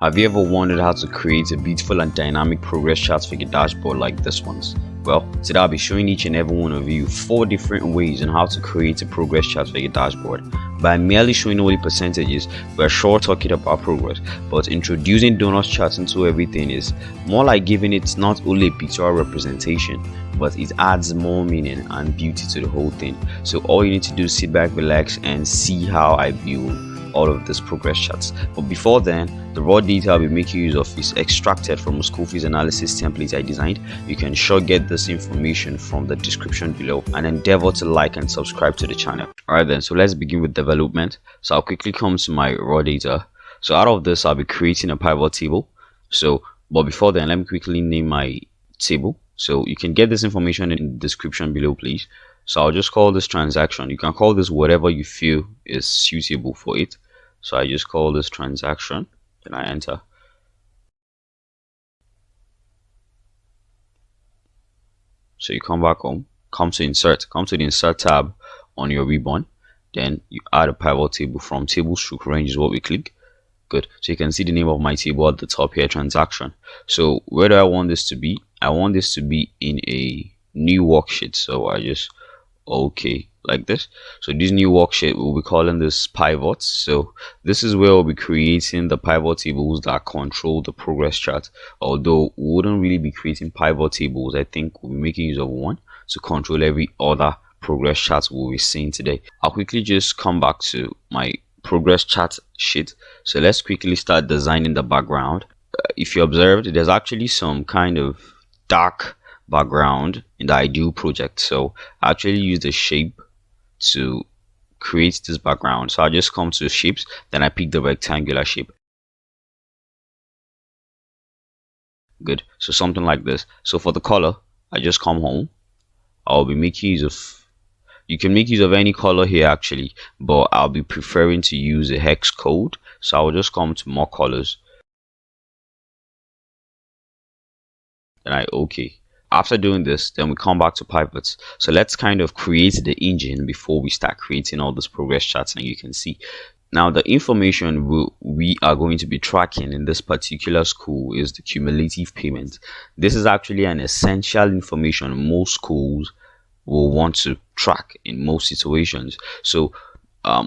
Have you ever wondered how to create a beautiful and dynamic progress chart for your dashboard like this one's? Well, today I'll be showing each and every one of you 4 different ways on how to create a progress chart for your dashboard. By merely showing all the percentages, we're sure talking about progress, but introducing donut charts into everything is more like giving it not only a pictorial representation, but it adds more meaning and beauty to the whole thing. So all you need to do is sit back, relax, and see how I build all of these progress charts. But before then, the raw data I'll be making use of is extracted from a school fees analysis template I designed. You can sure get this information from the description below, and endeavor to like and subscribe to the channel. Alright then, so let's begin with development. So I'll quickly come to my raw data. So out of this, I'll be creating a pivot table. But before then, let me quickly name my table. So you can get this information in the description below, please. So I'll just call this transaction. You can call this whatever you feel is suitable for it. So I just call this transaction, then I enter. So you come back home, come to the insert tab on your ribbon, then you add a pivot table. From table stroke range is what we click. Good. So you can see the name of my table at the top here, transaction. So where do I want this to be? I want this to be in a new worksheet. So I just okay, like this. So this new worksheet, we'll be calling this pivots. So this is where we'll be creating the pivot tables that control the progress chart. Although we wouldn't really be creating pivot tables, I think we'll be making use of one to control every other progress chart we'll be seeing today. I'll quickly just come back to my progress chart sheet. So let's quickly start designing the background. If you observed, there's actually some kind of dark background in the ideal project, so I actually use the shape to create this background. So I just come to shapes, then I pick the rectangular shape. Good. So something like this. So for the color, I just come home. I'll be making use of, you can make use of any color here actually, but I'll be preferring to use a hex code. So I'll just come to more colors, then I okay. After doing this, then we come back to pivots. So let's kind of create the engine before we start creating all those progress charts. And you can see now the information we are going to be tracking in this particular school is the cumulative payment. This is actually an essential information most schools will want to track in most situations. So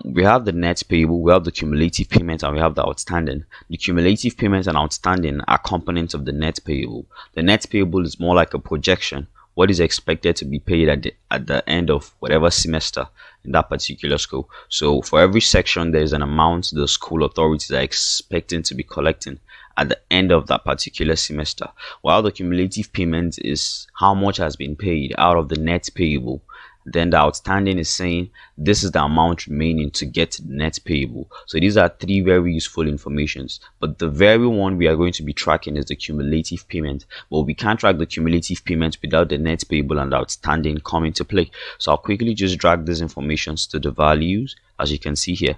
we have the net payable, we have the cumulative payment, and we have the outstanding. The cumulative payment and outstanding are components of the net payable. The net payable is more like a projection, what is expected to be paid at the end of whatever semester in that particular school. So for every section, there's an amount the school authorities are expecting to be collecting at the end of that particular semester, while the cumulative payment is how much has been paid out of the net payable. Then the outstanding is saying this is the amount remaining to get to the net payable. So these are 3 very useful informations, but the very one we are going to be tracking is the cumulative payment. But we can't track the cumulative payment without the net payable and the outstanding come into play. So I'll quickly just drag these informations to the values, as you can see here.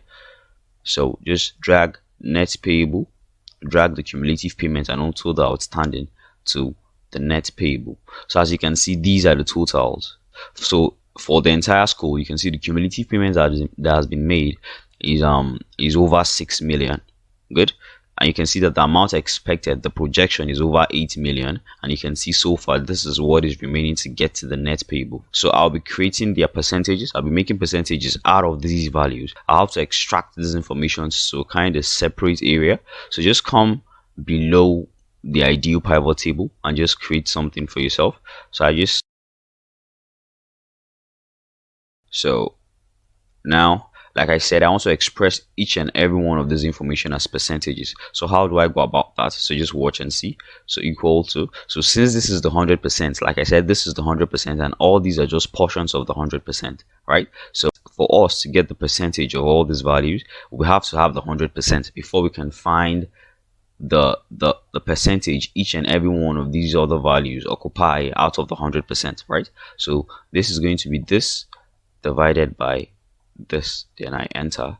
So just drag net payable, drag the cumulative payment, and also the outstanding to the net payable. So as you can see, these are the totals. So for the entire school, you can see the cumulative payment that has been made is over 6 million. Good. And you can see that the amount expected, the projection, is over 8 million, and you can see so far this is what is remaining to get to the net payable. So I'll be creating their percentages. I'll be making percentages out of these values. I'll have to extract this information to kind of separate area. So just come below the ideal pivot table and just create something for yourself. So now, like I said, I want to express each and every one of this information as percentages. So how do I go about that? So just watch and see. So equal to, so since this is the 100%, like I said, this is the 100%, and all these are just portions of the 100%, right? So for us to get the percentage of all these values, we have to have the 100% before we can find the percentage each and every one of these other values occupy out of the 100%, right? So this is going to be this divided by this, then I enter.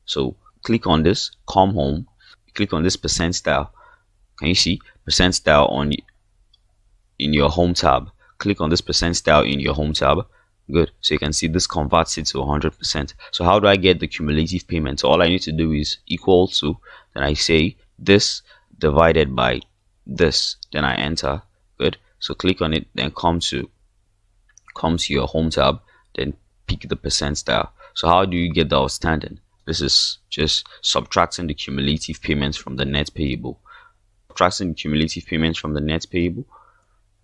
So click on this, come home, click on this percent style. Can you see percent style in your home tab? Click on this percent style in your home tab. Good. So you can see this converts it to 100%. So how do I get the cumulative payment? So all I need to do is equal to, then I say this divided by this, then I enter. Good. So click on it, then come to your home tab, then pick the percent style. So how do you get the outstanding? This is just subtracting the cumulative payments from the net payable. Subtracting the cumulative payments from the net payable,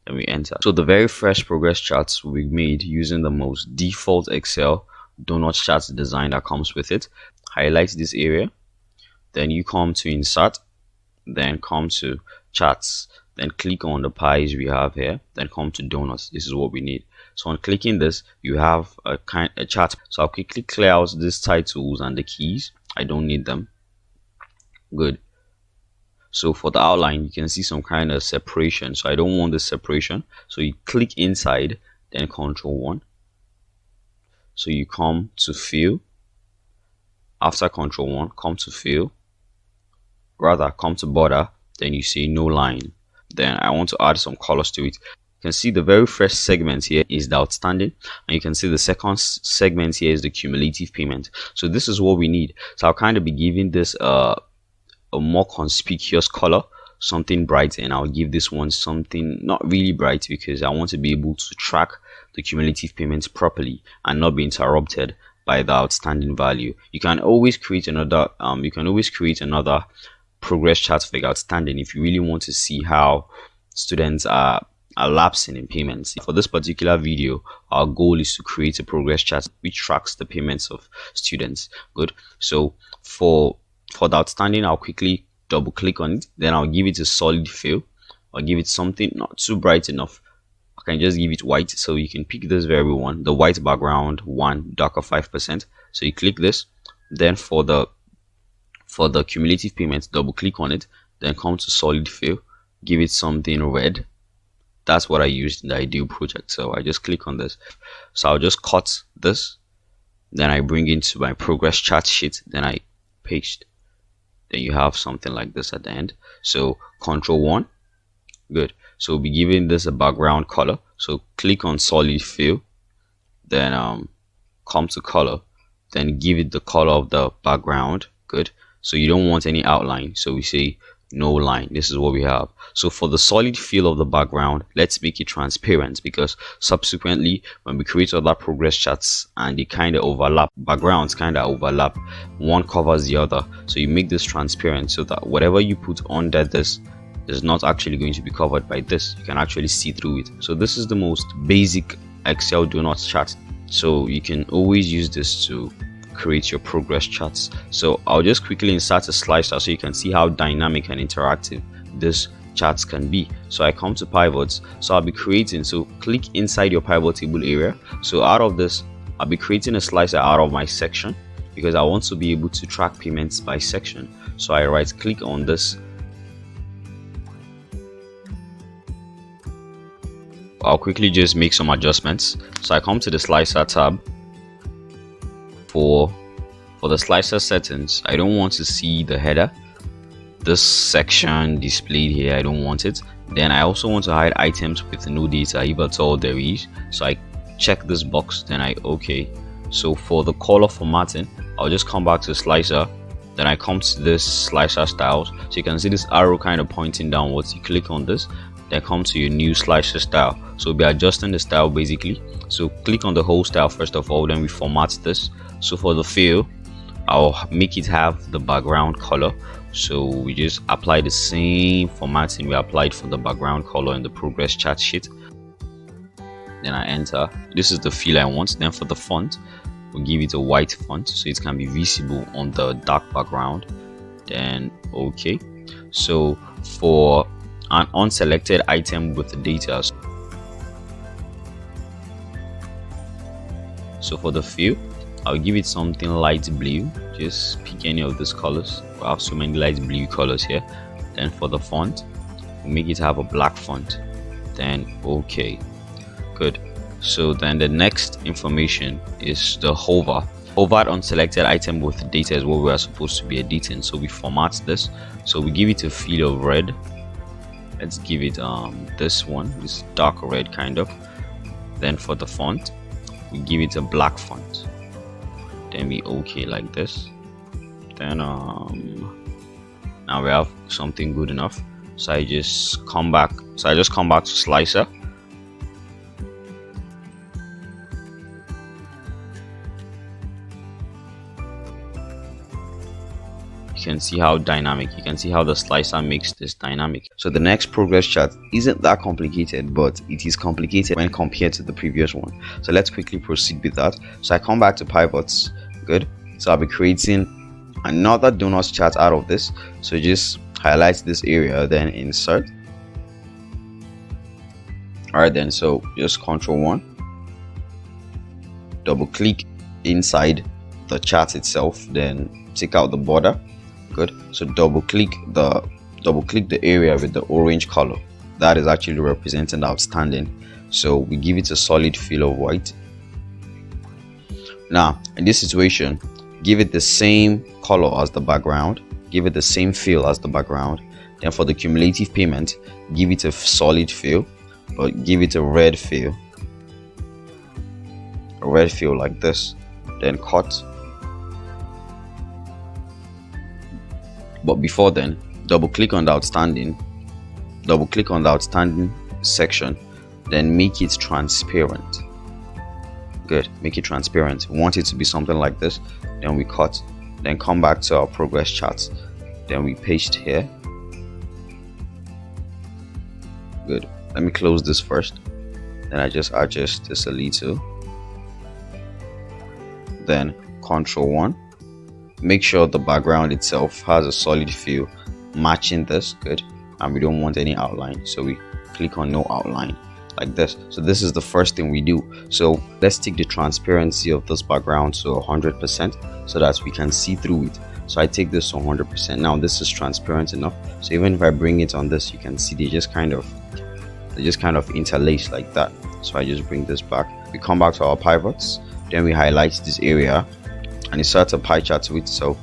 then we enter. So the very fresh progress charts we made using the most default Excel donut charts design that comes with it. Highlight this area, then you come to insert, then come to charts, then click on the pies we have here, then come to donuts. This is what we need. So on clicking this, you have a chart. So I'll quickly clear out these titles and the keys. I don't need them. Good. So for the outline, you can see some kind of separation. So I don't want this separation. So you click inside, then Control 1. So you come to fill. After Control 1, come to fill. Rather, come to border. Then you say no line. Then I want to add some colors to it. You can see the very first segment here is the outstanding, and you can see the second segment here is the cumulative payment. So this is what we need. So I'll kind of be giving this a more conspicuous color, something bright, and I'll give this one something not really bright because I want to be able to track the cumulative payments properly and not be interrupted by the outstanding value. You can always create another progress chart for the outstanding if you really want to see how students are lapsing in payments. For this particular video, our goal is to create a progress chart which tracks the payments of students. Good. So for the outstanding, I'll quickly double click on it, then I'll give it a solid fill. I'll give it something not too bright enough. I can just give it white. So you can pick this very one, the white background 1, darker 5%. So you click this, then for the cumulative payments, double click on it, then come to solid fill, give it something red. That's what I used in the ideal project. So I just click on this. So I'll just cut this, then I bring into my progress chart sheet, then I paste. Then you have something like this at the end. So Control 1. Good. So we'll be giving this a background color. So click on solid fill, then come to color, then give it the color of the background. Good. So you don't want any outline, so we say no line. This is what we have. So for the solid feel of the background, let's make it transparent, because subsequently when we create other progress charts and they kind of overlap, backgrounds kind of overlap, one covers the other. So you make this transparent so that whatever you put under this is not actually going to be covered by this. You can actually see through it. So this is the most basic Excel donut chart. So you can always use this to create your progress charts. So I'll just quickly insert a slicer so you can see how dynamic and interactive this charts can be. So I come to pivots, so I'll be creating, so click inside your pivot table area. So out of this, I'll be creating a slicer out of my section because I want to be able to track payments by section. So I right click on this. I'll quickly just make some adjustments. So I come to the slicer tab. For the slicer settings, I don't want to see the header, this section displayed here. I don't want it. Then I also want to hide items with no data if at all there is. So I check this box, then I OK. So for the color formatting, I'll just come back to slicer, then I come to this slicer styles. So you can see this arrow kind of pointing downwards. You click on this, then come to your new slicer style. So we'll be adjusting the style basically. So click on the whole style first of all, then we format this. So for the fill, I'll make it have the background color. So we just apply the same formatting we applied for the background color in the progress chart sheet. Then I enter. This is the fill I want. Then for the font, we'll give it a white font so it can be visible on the dark background. Then OK. So for an unselected item with the data, so for the fill, I'll give it something light blue. Just pick any of these colors. We have so many light blue colors here. Then for the font, we'll make it have a black font. Then OK. Good. So then the next information is the hover. Hovered on selected item with data is what we are supposed to be editing. So we format this. So we give it a feel of red. Let's give it this one, this dark red kind of. Then for the font, we give it a black font. Then we OK like this. Then Now we have something good enough. So I just come back to slicer. You can see how dynamic, you can see how the slicer makes this dynamic. So the next progress chart isn't that complicated, but it is complicated when compared to the previous one. So let's quickly proceed with that. So I come back to pivots. Good. So I'll be creating another donuts chart out of this. So just highlight this area, then insert. All right, then so just Control 1, double click inside the chart itself, then take out the border. Good. So double click the area with the orange color that is actually representing outstanding. So we give it a solid fill of white. Now in this situation, give it the same color as the background, give it the same fill as the background. Then for the cumulative payment, give it a solid fill, but give it a red fill like this, then cut. But before then, double click on the outstanding section, then make it transparent. Good. Make it transparent. We want it to be something like this. Then we cut, then come back to our progress charts, then we paste here. Good. Let me close this first, then I just adjust this a little, then Control 1. Make sure the background itself has a solid fill matching this. Good. And we don't want any outline, so we click on no outline like this. So this is the first thing we do. So let's take the transparency of this background to 100% so that we can see through it. So I take this to 100%. Now this is transparent enough, so even if I bring it on this, you can see they just kind of interlace like that. So I just bring this back. We come back to our pivots, then we highlight this area and insert a pie chart to it. So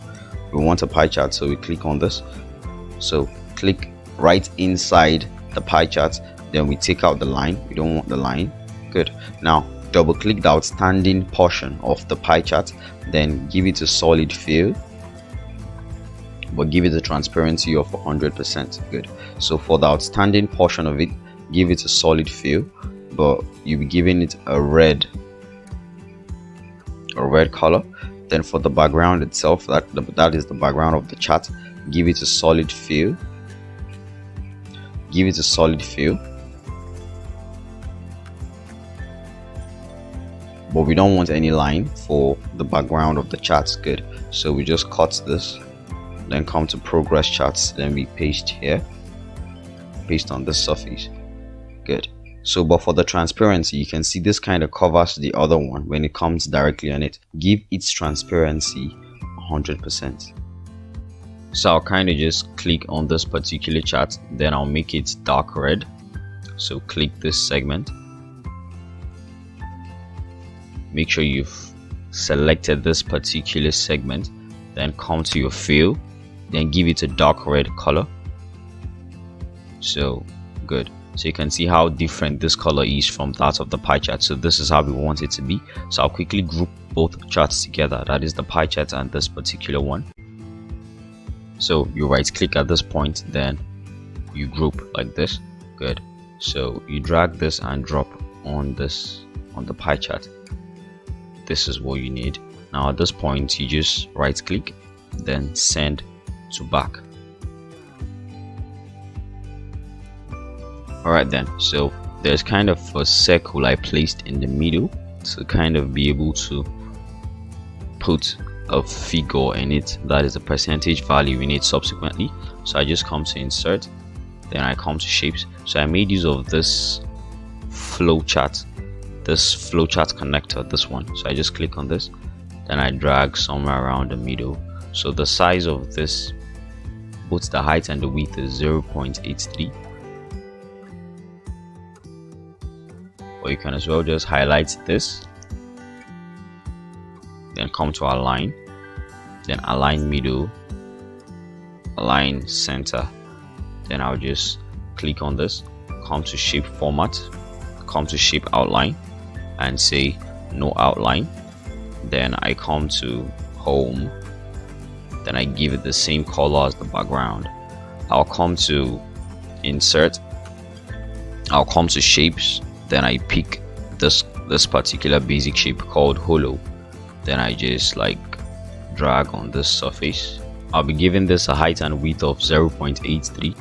we want a pie chart, so we click on this. So click right inside the pie chart, then we take out the line. We don't want the line. Good. Now double click the outstanding portion of the pie chart, then give it a solid fill, but give it a transparency of 100%. Good. So for the outstanding portion of it, give it a solid fill, but you'll be giving it a red color. Then for the background itself, that is the background of the chart, give it a solid fill, but we don't want any line for the background of the charts. Good. So we just cut this, then come to progress charts, then we paste here, paste on this surface. Good. So but for the transparency, you can see this kind of covers the other one when it comes directly on it. Give its transparency 100%. So I'll kind of just click on this particular chart, then I'll make it dark red. So click this segment, make sure you've selected this particular segment, then come to your fill, then give it a dark red color. So good. So you can see how different this color is from that of the pie chart. So this is how we want it to be. So I'll quickly group both charts together, that is the pie chart and this particular one. So you right click at this point, then you group like this. Good. So you drag this and drop on the pie chart. This is what you need. Now at this point, you just right click, then send to back. Alright then, so there's kind of a circle I placed in the middle to kind of be able to put a figure in it, that is a percentage value in it subsequently. So I just come to insert, then I come to shapes. So I made use of this flowchart connector, this one. So I just click on this, then I drag somewhere around the middle. So the size of this, both the height and the width, is 0.83. Or you can as well just highlight this, then come to align, then align middle, align center. Then I'll just click on this, come to shape format, come to shape outline and say no outline. Then I come to home, then I give it the same color as the background. I'll come to insert, I'll come to shapes, then I pick this particular basic shape called hollow, then I just like drag on this surface. I'll be giving this a height and width of 0.83.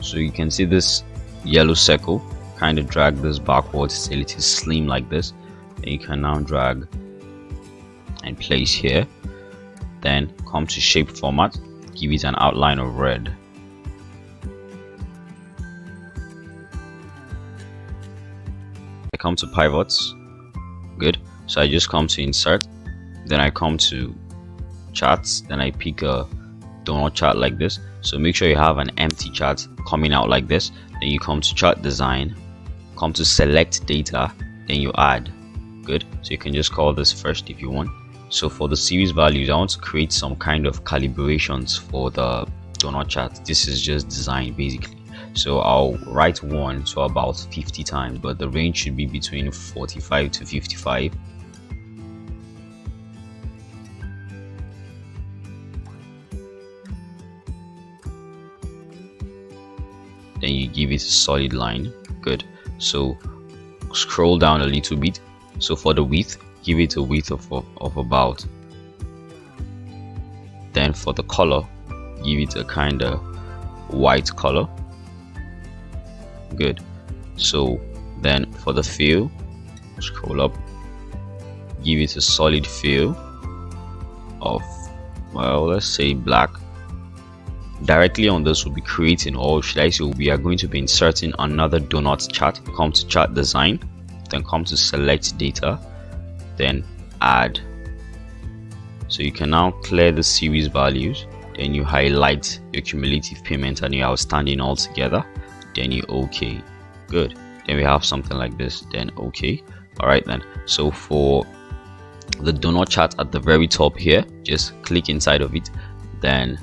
So you can see this yellow circle, kind of drag this backwards till it is slim like this. Then you can now drag and place here, then come to shape format, give it an outline of red. I come to pivots, good. So I just come to insert, then I come to charts, then I pick a donut chart like this. So make sure you have an empty chart coming out like this. Then you come to chart design, come to select data, then you add. Good. So you can just call this first if you want. So for the series values, I want to create some kind of calibrations for the donut chart. This is just design basically. So I'll write 1 to about 50 times, but the range should be between 45 to 55. Then you give it a solid line. Good. So scroll down a little bit. So for the width, give it a width of about. Then for the color, give it a kind of white color. Good. So then for the fill, scroll up, give it a solid fill of, well, let's say black. Directly on this, we'll be creating, or should I say, we are going to be inserting another donut chart. Come to chart design, then come to select data, then add. So you can now clear the series values, then you highlight your cumulative payment and your outstanding all together, then you OK. Good. Then we have something like this, then OK. All right then. So for the donut chart at the very top here, just click inside of it, then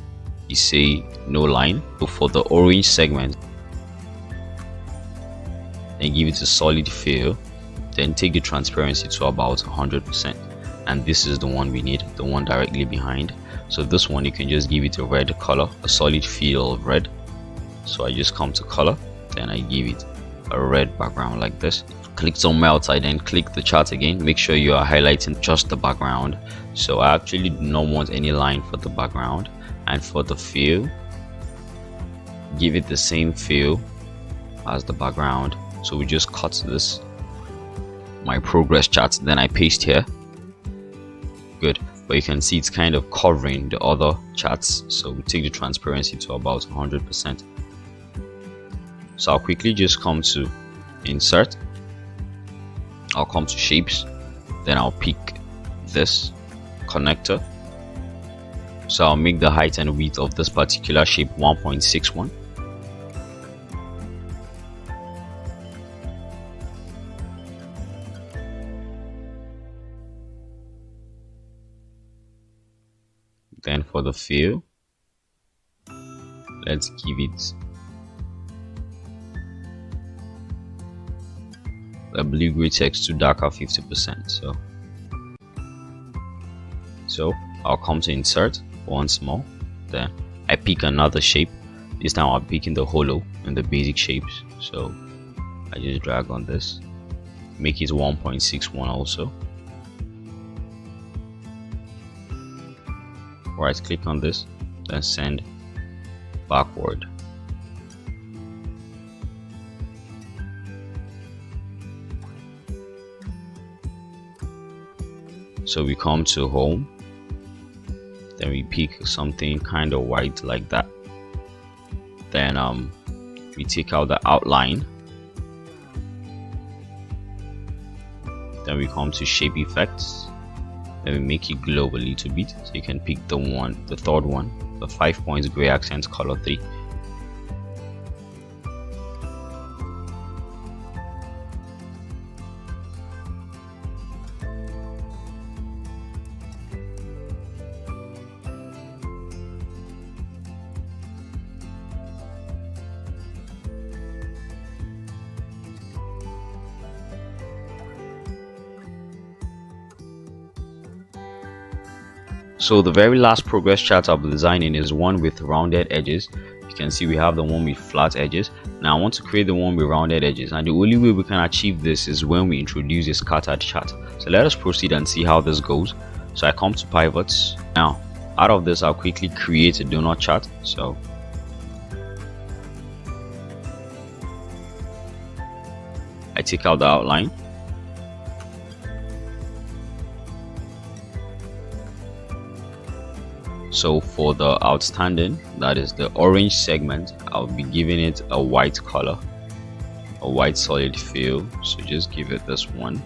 you say no line. So for the orange segment, and give it a solid fill, then take the transparency to about 100%, and this is the one we need, the one directly behind. So this one, you can just give it a red color, a solid fill of red. So I just come to color, then I give it a red background like this. Click somewhere outside and click the chart again. Make sure you are highlighting just the background. So I actually do not want any line for the background. And for the fill, give it the same fill as the background. So we just cut this, my progress chart, then I paste here. Good. But you can see it's kind of covering the other charts, so we take the transparency to about 100%. So I'll quickly just come to insert, I'll come to shapes, then I'll pick this connector. So I'll make the height and width of this particular shape 1.61. Then for the fill, let's give it the blue gray text to darker 50%. So I'll come to insert once more, then I pick another shape. This time I'm picking the hollow and the basic shapes. So I just drag on this, make it 1.61 also. Right click on this, then send backward. So we come to home, then we pick something kind of white like that, then we take out the outline, then we come to shape effects, then we make it glow a little bit. So you can pick the third one, the 5 points gray accent color 3. So the very last progress chart I'll be designing is one with rounded edges. You can see we have the one with flat edges. Now I want to create the one with rounded edges, and the only way we can achieve this is when we introduce a scattered chart. So let us proceed and see how this goes. So I come to pivots. Now out of this, I'll quickly create a donut chart. So I take out the outline. So for the outstanding, that is the orange segment, I'll be giving it a white color, a white solid fill. So just give it this one.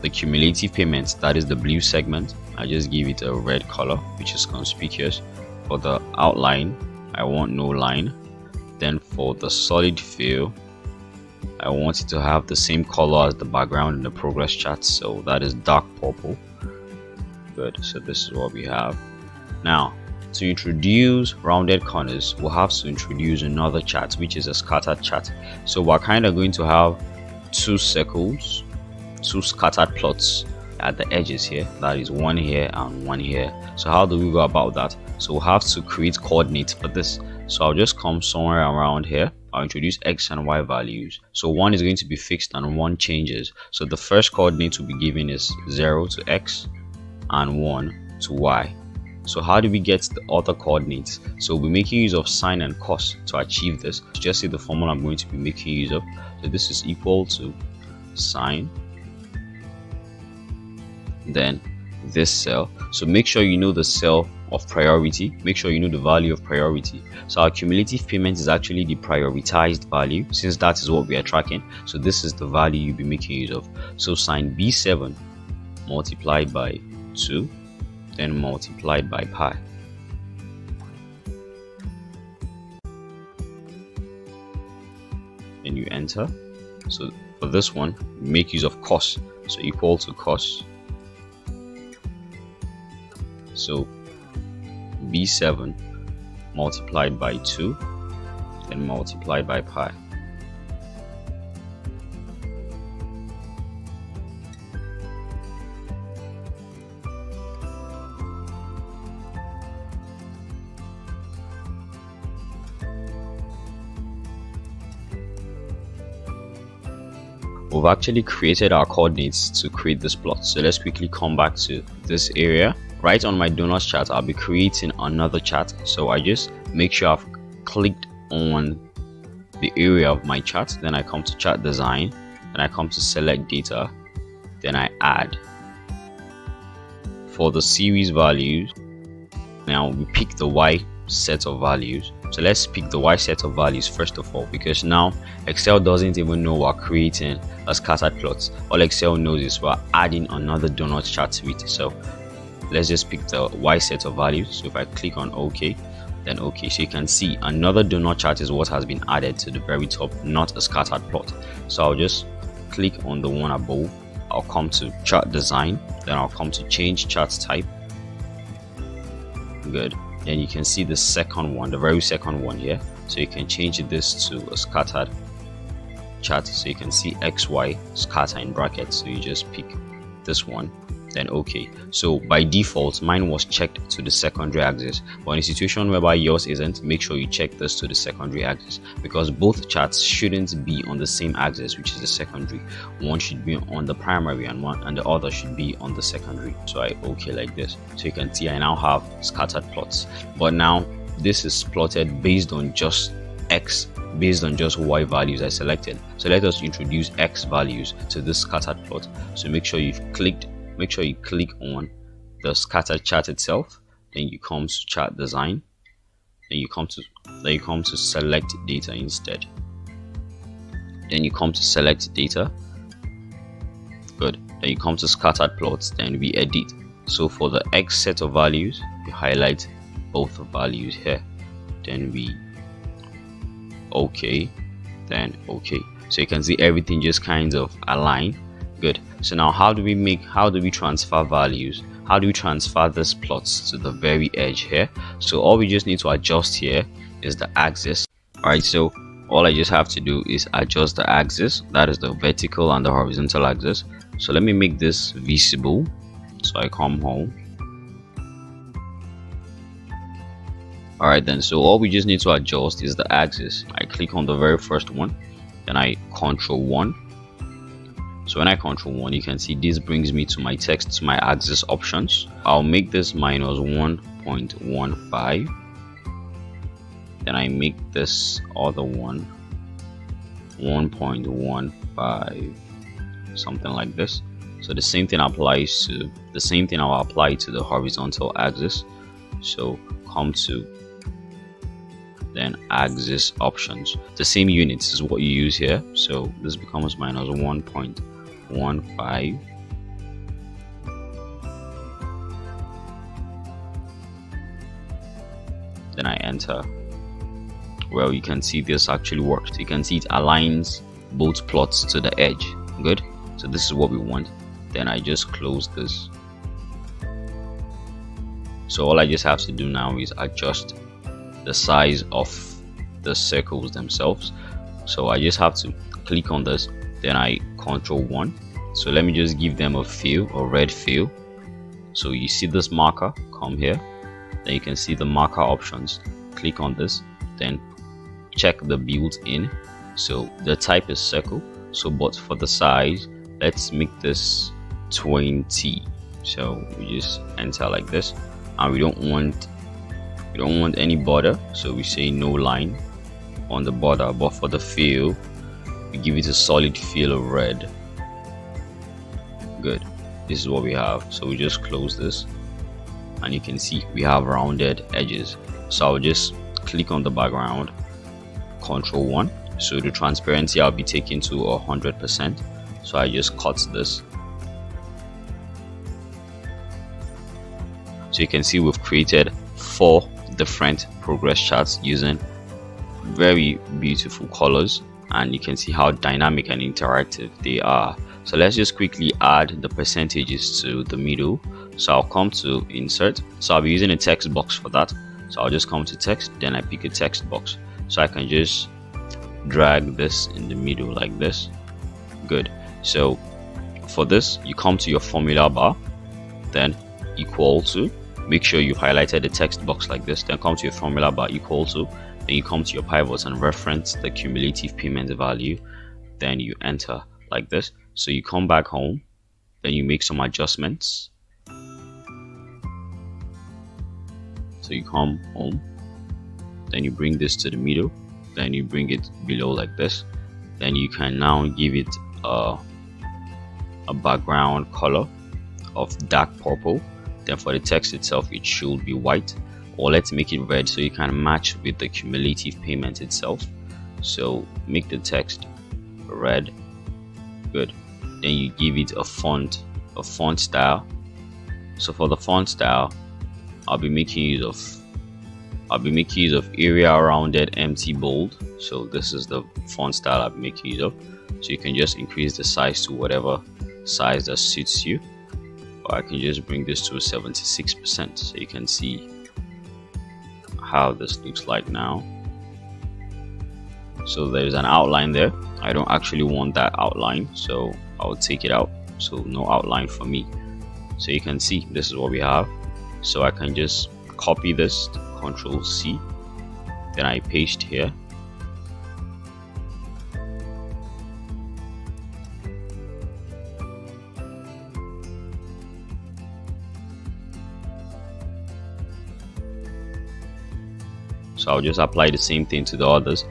The cumulative payments, that is the blue segment, I just give it a red color, which is conspicuous. For the outline, I want no line. Then for the solid fill, I want it to have the same color as the background in the progress chart, so that is dark purple. Good, so this is what we have. Now to introduce rounded corners, we'll have to introduce another chart, which is a scattered chart. So we're kind of going to have two circles, two scattered plots at the edges here, that is one here and one here. So how do we go about that? So we'll have to create coordinates for this. So I'll just come somewhere around here. I'll introduce x and y values. So one is going to be fixed and one changes. So the first coordinate will be given is 0 to x and 1 to y. So how do we get the other coordinates? So we'll be making use of sine and cos to achieve this. Just see the formula I'm going to be making use of. So this is equal to sine, then this cell. So make sure you know the cell of priority, make sure you know the value of priority. So our cumulative payment is actually the prioritized value, since that is what we are tracking. So this is the value you'll be making use of. So sine B7 multiplied by 2, then multiplied by pi. Then you enter. So for this one, make use of cos, so equal to cos. So B7 multiplied by 2, then multiplied by pi. We've actually created our coordinates to create this plot. So let's quickly come back to this area. Right on my donuts chart, I'll be creating another chart. So I just make sure I've clicked on the area of my chart. Then I come to chart design. Then I come to select data. Then I add. For the series values, now we pick the Y set of values. So let's pick the Y set of values first of all, because now Excel doesn't even know we're creating a scattered plot. All Excel knows is we're adding another donut chart to it. So let's just pick the Y set of values. So if I click on OK, then OK, so you can see another donut chart is what has been added to the very top, not a scattered plot. So I'll just click on the one above. I'll come to chart design, then I'll come to change chart type. Good. Then you can see the second one, the very second one here. So you can change this to a scattered chart. So you can see XY scatter in brackets. So you just pick this one, then OK. So by default, mine was checked to the secondary axis. But in a situation whereby yours isn't, make sure you check this to the secondary axis, because both charts shouldn't be on the same axis, which is the secondary. One should be on the primary and the other should be on the secondary. So I OK like this. So you can see I now have scattered plots. But now this is plotted based on just X, based on just Y values I selected. So let us introduce X values to this scattered plot. So make sure you click on the scattered chart itself, then you come to chart design, then you come to select data instead. Then you come to select data. Good. Then you come to scattered plots, then we edit. So for the X set of values, we highlight both the values here, then we OK, then OK. So you can see everything just kind of align. Good. So now how do we transfer values? How do we transfer these plots to the very edge here? So all we just need to adjust here is the axis. Alright, so all I just have to do is adjust the axis, that is the vertical and the horizontal axis. So let me make this visible. So I come home, Alright then, so all we just need to adjust is the axis. I click on the very first one, then I control 1. So when I control 1, you can see this brings me to my text, to my axis options. I'll make this minus 1.15. Then I make this other one 1.15, something like this. So the same thing applies to I'll apply to the horizontal axis. So come to then axis options. The same units is what you use here. So this becomes minus 1.15. Then I enter. Well, you can see this actually works. You can see it aligns both plots to the edge. Good. So this is what we want. Then I just close this. So all I just have to do now is adjust the size of the circles themselves. So I just have to click on this, then I control 1. So let me just give them a fill, a red fill. So you see this marker, come here, then you can see the marker options. Click on this, then check the built-in. So the type is circle, so but for the size, let's make this 20. So we just enter like this, and we don't want any border, so we say no line on the border, but for the fill we give it a solid fill of red. Good. This is what we have. So we just close this, and you can see we have rounded edges. So I'll just click on the background, control 1. So the transparency I'll be taking to 100%. So I just cut this. So you can see we've created 4 different progress charts using very beautiful colors, and you can see how dynamic and interactive they are. So let's just quickly add the percentages to the middle. So I'll come to insert. So I'll be using a text box for that. So I'll just come to text, then I pick a text box. So I can just drag this in the middle like this. Good. So for this, you come to your formula bar, then equal to, make sure you've highlighted the text box like this, then come to your formula bar, equal to, then you come to your pivots and reference the cumulative payment value, then you enter like this. So you come back home, then you make some adjustments. So you come home, then you bring this to the middle, then you bring it below like this. Then you can now give it a background color of dark purple. Then for the text itself, it should be white, or let's make it red so you can match with the cumulative payment itself. So make the text red. Good. Then you give it a font style. So for the font style, I'll be making use of area rounded empty bold. So this is the font style I'll be making use of. So you can just increase the size to whatever size that suits you. Or I can just bring this to 76%, so you can see how this looks like now. So there's an outline there. I don't actually want that outline, so I'll take it out. So no outline for me. So you can see this is what we have. So I can just copy this, Control C, then I paste here. So I'll just apply the same thing to the others.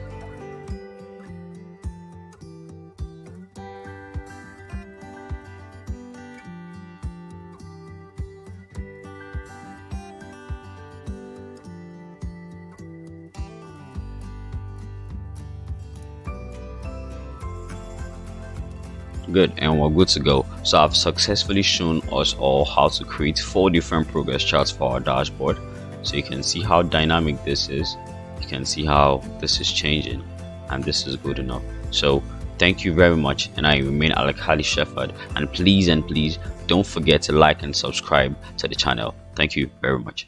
Good, and we're good to go. So I've successfully shown us all how to create 4 different progress charts for our dashboard. So you can see how dynamic this is. You can see how this is changing, and this is good enough. So thank you very much, and I remain Alakali Shepherd, and please don't forget to like and subscribe to the channel. Thank you very much.